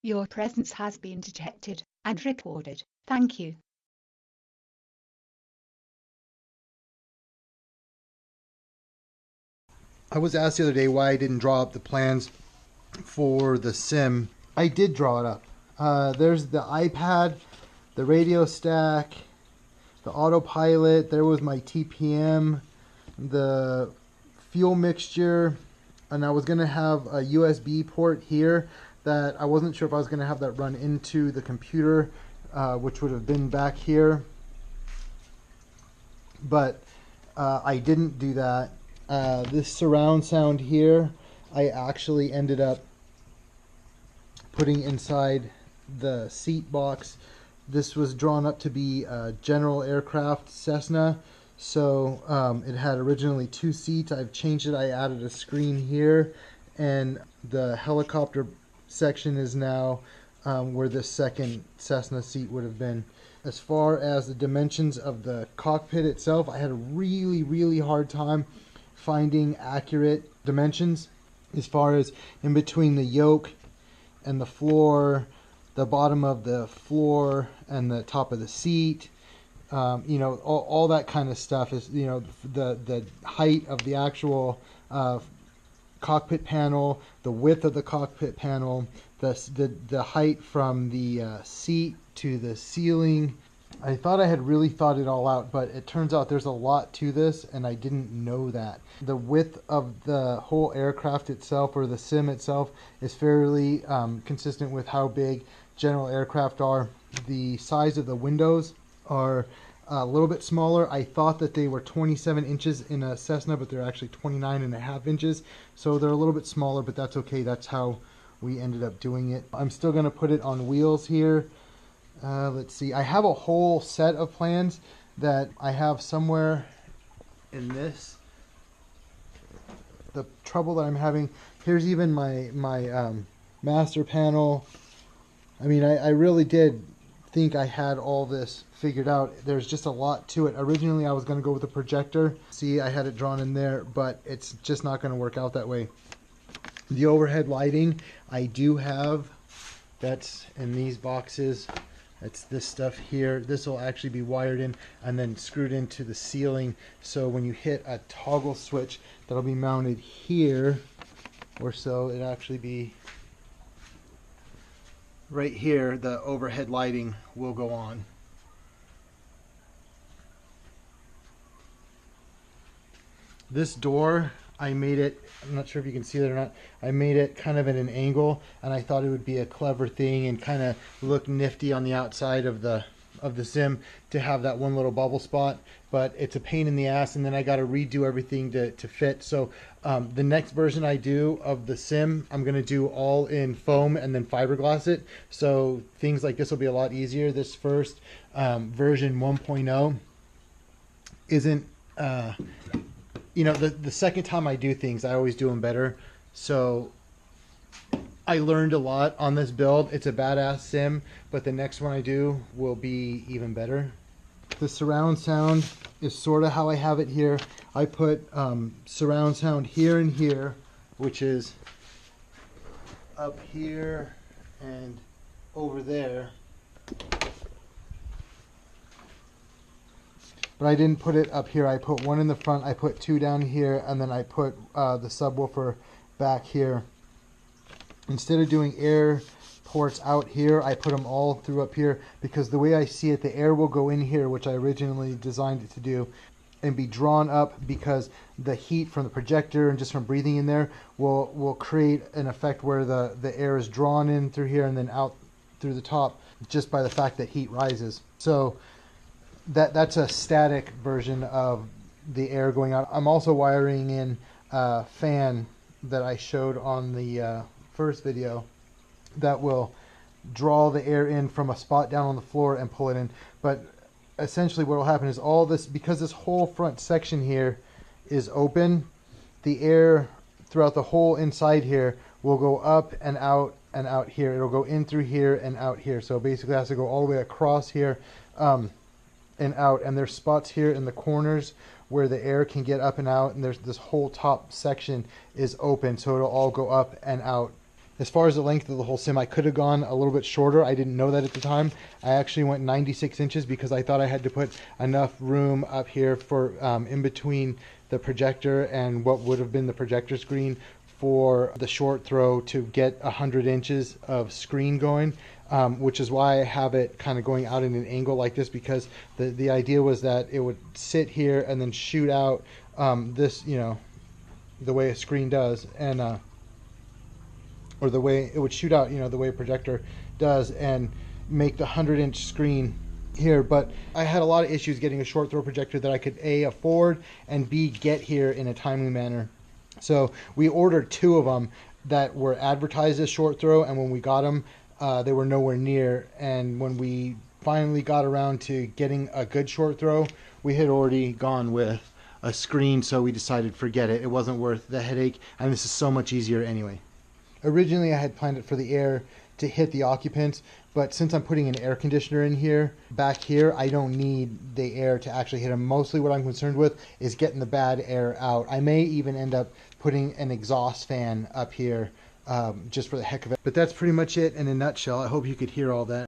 Your presence has been detected and recorded. Thank you. I was asked the other day why I didn't draw up the plans for the sim. I did draw it up. There's the iPad, the radio stack, the autopilot, there was my TPM, the fuel mixture, and I was going to have a USB port here that I wasn't sure if I was going to have that run into the computer, which would have been back here. But I didn't do that. This surround sound here, I actually ended up putting inside the seat box. This was drawn up to be a general aircraft Cessna, so it had originally 2 seats. I've changed it. I added a screen here, and the helicopter section is now where the second Cessna seat would have been. As far as the dimensions of the cockpit itself, I had a really hard time finding accurate dimensions as far as in between the yoke and the floor, the bottom of the floor and the top of the seat, you know, all that kind of stuff is, you know, the height of the actual cockpit panel, the width of the cockpit panel, the height from the seat to the ceiling. I thought I had really thought it all out, but it turns out there's a lot to this, and I didn't know that. The width of the whole aircraft itself, or the sim itself, is fairly consistent with how big general aircraft are. The size of the windows are a little bit smaller. I thought that they were 27 inches in a Cessna, but they're actually 29.5 inches. So they're a little bit smaller, but that's okay. That's how we ended up doing it. I'm still going to put it on wheels here. Let's see. I have a whole set of plans that I have somewhere in this. The trouble that I'm having, here's even my master panel. I mean, I really did think I had all this figured out. There's just a lot to it. Originally, I was going to go with a projector. See, I had it drawn in there, but it's just not going to work out that way. The overhead lighting, I do have. That's in these boxes. It's this stuff here. This will actually be wired in and then screwed into the ceiling. So when you hit a toggle switch, that'll be mounted here, or so it'll actually be right here. The overhead lighting will go on. This door, I made it, I'm not sure if you can see that or not, I made it kind of at an angle, and I thought it would be a clever thing and kind of look nifty on the outside of the sim to have that one little bubble spot, but it's a pain in the ass, and then I got to redo everything to fit. So the next version I do of the sim, I'm going to do all in foam and then fiberglass it, so things like this will be a lot easier. This first version 1.0 isn't you know, the second time I do things, I always do them better. So I learned a lot on this build. It's a badass sim, but the next one I do will be even better. The surround sound is sort of how I have it here. I put surround sound here and here, which is up here and over there. But I didn't put it up here. I put one in the front, I put 2 down here, and then I put the subwoofer back here. Instead of doing air ports out here, I put them all through up here, because the way I see it, the air will go in here, which I originally designed it to do, and be drawn up, because the heat from the projector and just from breathing in there will create an effect where the air is drawn in through here and then out through the top, just by the fact that heat rises. So that's a static version of the air going out. I'm also wiring in a fan that I showed on the first video that will draw the air in from a spot down on the floor and pull it in. But essentially what will happen is all this, because this whole front section here is open, the air throughout the whole inside here will go up and out here. It'll go in through here and out here. So basically it has to go all the way across here and out, and there's spots here in the corners where the air can get up and out, and there's this whole top section is open, so it'll all go up and out As far as the length of the whole sim, I could have gone a little bit shorter. I didn't know that at the time. I actually went 96 inches because I thought I had to put enough room up here for in between the projector and what would have been the projector screen for the short throw to get 100 inches of screen going, which is why I have it kind of going out in an angle like this, because the idea was that it would sit here and then shoot out this, you know, the way a screen does, and or the way it would shoot out, you know, the way a projector does, and make the 100-inch screen here. But I had a lot of issues getting a short throw projector that I could A, afford, and B, get here in a timely manner. So we ordered 2 of them that were advertised as short throw, and when we got them, they were nowhere near. And when we finally got around to getting a good short throw, we had already gone with a screen, so we decided forget it. It wasn't worth the headache, and this is so much easier anyway. Originally, I had planned it for the air to hit the occupants, but since I'm putting an air conditioner in here, back here, I don't need the air to actually hit them. Mostly what I'm concerned with is getting the bad air out. I may even end up putting an exhaust fan up here just for the heck of it. But that's pretty much it in a nutshell. I hope you could hear all that.